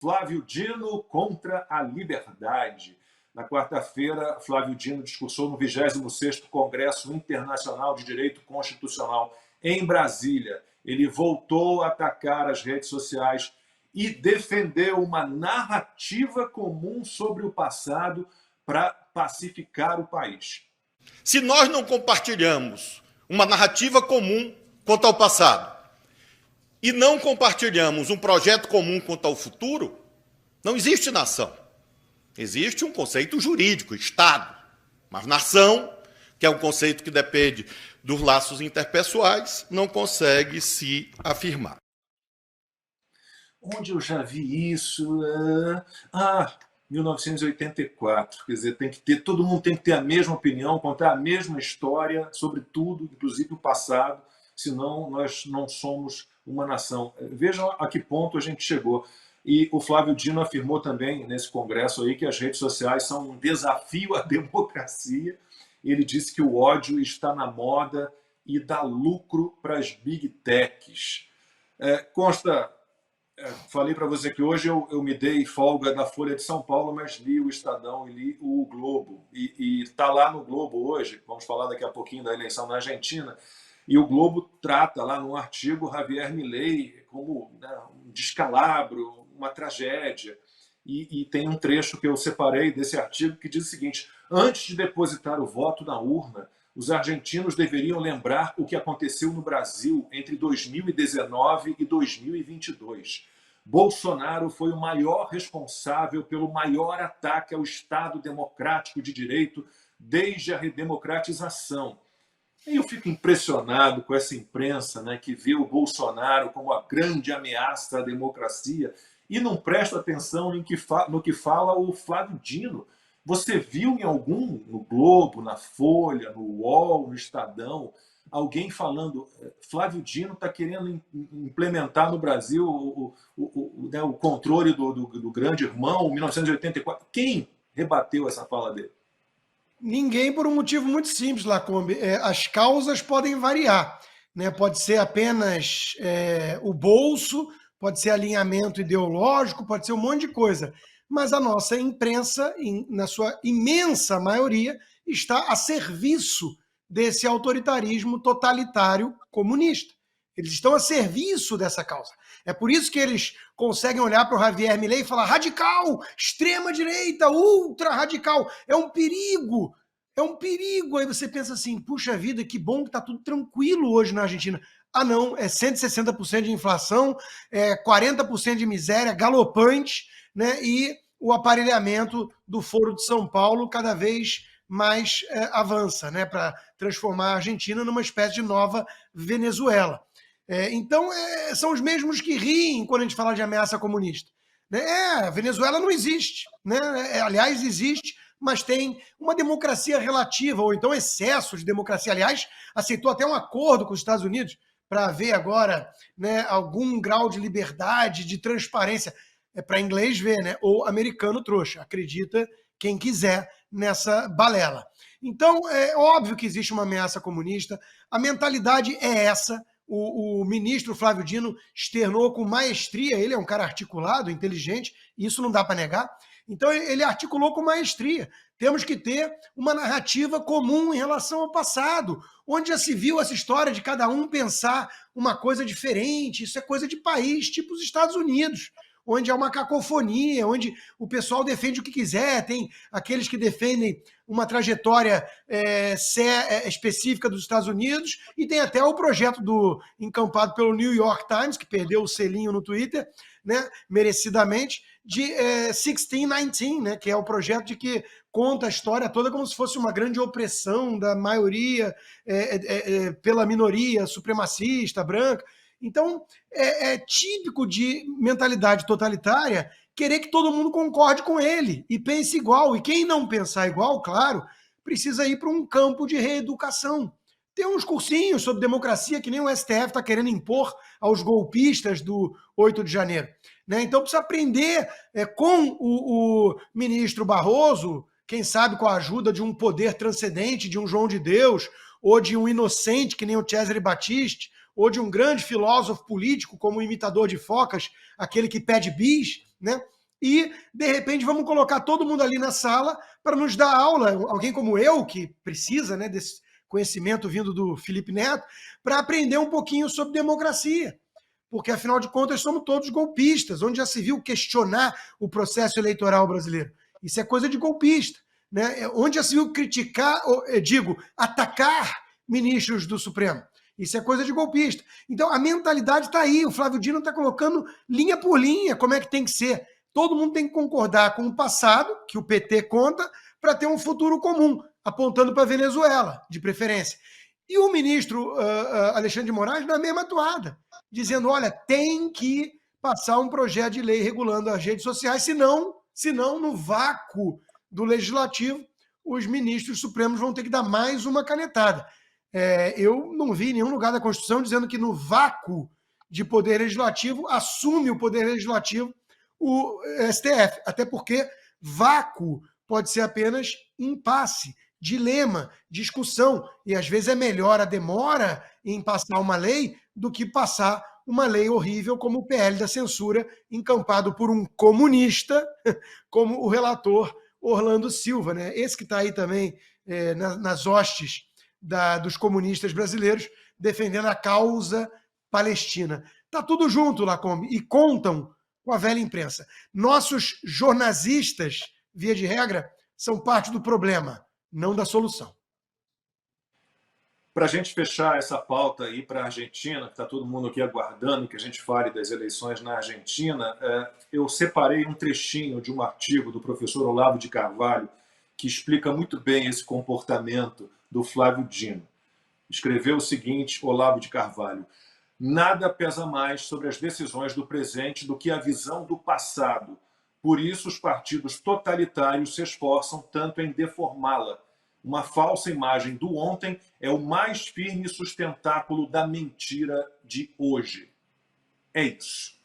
Flávio Dino contra a liberdade. Na quarta-feira, Flávio Dino discursou no 26º Congresso Internacional de Direito Constitucional em Brasília. Ele voltou a atacar as redes sociais e defendeu uma narrativa comum sobre o passado para pacificar o país. Se nós não compartilhamos uma narrativa comum quanto ao passado e não compartilhamos um projeto comum quanto ao futuro, não existe nação. Existe um conceito jurídico, Estado. Mas nação, que é um conceito que depende dos laços interpessoais, não consegue se afirmar. Onde eu já vi isso? 1984. Quer dizer, todo mundo tem que ter a mesma opinião, contar a mesma história sobre tudo, inclusive o passado, senão nós não somos uma nação. Vejam a que ponto a gente chegou. E o Flávio Dino afirmou também nesse congresso aí que as redes sociais são um desafio à democracia. Ele disse que o ódio está na moda e dá lucro para as big techs. Falei para você que hoje eu me dei folga da Folha de São Paulo, mas li o Estadão e li o Globo. E está lá no Globo hoje, vamos falar daqui a pouquinho da eleição na Argentina, e o Globo trata lá num artigo Javier Milei como um descalabro, uma tragédia. E tem um trecho que eu separei desse artigo que diz o seguinte: antes de depositar o voto na urna, os argentinos deveriam lembrar o que aconteceu no Brasil entre 2019 e 2022. Bolsonaro foi o maior responsável pelo maior ataque ao Estado democrático de direito desde a redemocratização. E eu fico impressionado com essa imprensa, né, que vê o Bolsonaro como a grande ameaça à democracia e não presta atenção no que fala o Flávio Dino. Você viu em algum, no Globo, na Folha, no UOL, no Estadão, alguém falando Flávio Dino está querendo implementar no Brasil o controle do grande irmão, 1984. Quem rebateu essa fala dele? Ninguém, por um motivo muito simples, Lacombe. As causas podem variar, né? Pode ser apenas o bolso, pode ser alinhamento ideológico, pode ser um monte de coisa. Mas a nossa imprensa, na sua imensa maioria, está a serviço desse autoritarismo totalitário comunista. Eles estão a serviço dessa causa. É por isso que eles conseguem olhar para o Javier Milei e falar radical, extrema-direita, ultra-radical. É um perigo. É um perigo. Aí você pensa assim, puxa vida, que bom que está tudo tranquilo hoje na Argentina. Ah, não, é 160% de inflação, 40% de miséria galopante, né? E o aparelhamento do Foro de São Paulo cada vez mais avança, né? Para transformar a Argentina numa espécie de nova Venezuela. Então, são os mesmos que riem quando a gente fala de ameaça comunista. A Venezuela não existe, né? Aliás, existe, mas tem uma democracia relativa, ou então excesso de democracia. Aliás, aceitou até um acordo com os Estados Unidos para haver agora, né, algum grau de liberdade, de transparência. Para inglês ver, né? Ou americano trouxa. Acredita quem quiser nessa balela. Então, é óbvio que existe uma ameaça comunista. A mentalidade é essa. O ministro Flávio Dino externou com maestria. Ele é um cara articulado, inteligente, isso não dá para negar. Então, ele articulou com maestria. Temos que ter uma narrativa comum em relação ao passado, onde já se viu essa história de cada um pensar uma coisa diferente. Isso é coisa de país, tipo os Estados Unidos, onde há uma cacofonia, onde o pessoal defende o que quiser, tem aqueles que defendem uma trajetória específica dos Estados Unidos, e tem até o projeto encampado pelo New York Times, que perdeu o selinho no Twitter, né, merecidamente, de 1619, né, que é o projeto de que conta a história toda como se fosse uma grande opressão da maioria pela minoria supremacista, branca. Então, é típico de mentalidade totalitária querer que todo mundo concorde com ele e pense igual. E quem não pensar igual, claro, precisa ir para um campo de reeducação. Tem uns cursinhos sobre democracia que nem o STF está querendo impor aos golpistas do 8 de janeiro. Né? Então, precisa aprender com o ministro Barroso, quem sabe com a ajuda de um poder transcendente, de um João de Deus, ou de um inocente, que nem o Cesare Battisti, ou de um grande filósofo político, como o imitador de focas, aquele que pede bis, né? E, de repente, vamos colocar todo mundo ali na sala para nos dar aula, alguém como eu, que precisa, né, desse conhecimento vindo do Felipe Neto, para aprender um pouquinho sobre democracia. Porque, afinal de contas, somos todos golpistas, onde já se viu questionar o processo eleitoral brasileiro. Isso é coisa de golpista, né? Onde já se viu criticar, atacar ministros do Supremo. Isso é coisa de golpista. Então, a mentalidade está aí. O Flávio Dino está colocando linha por linha como é que tem que ser. Todo mundo tem que concordar com o passado, que o PT conta, para ter um futuro comum, apontando para a Venezuela, de preferência. E o ministro Alexandre de Moraes na mesma toada, dizendo, olha, tem que passar um projeto de lei regulando as redes sociais, senão no vácuo do legislativo, os ministros supremos vão ter que dar mais uma canetada. Eu não vi em nenhum lugar da Constituição dizendo que no vácuo de poder legislativo assume o poder legislativo o STF, até porque vácuo pode ser apenas impasse, dilema, discussão, e às vezes é melhor a demora em passar uma lei do que passar uma lei horrível como o PL da censura, encampado por um comunista, como o relator Orlando Silva, né? Esse que está aí também nas hostes dos comunistas brasileiros, defendendo a causa palestina. Está tudo junto, Lacombe, e contam com a velha imprensa. Nossos jornalistas, via de regra, são parte do problema, não da solução. Para a gente fechar essa pauta aí para a Argentina, que está todo mundo aqui aguardando que a gente fale das eleições na Argentina, eu separei um trechinho de um artigo do professor Olavo de Carvalho que explica muito bem esse comportamento do Flávio Dino. Escreveu o seguinte, Olavo de Carvalho: nada pesa mais sobre as decisões do presente do que a visão do passado. Por isso, os partidos totalitários se esforçam tanto em deformá-la. Uma falsa imagem do ontem é o mais firme sustentáculo da mentira de hoje. É isso.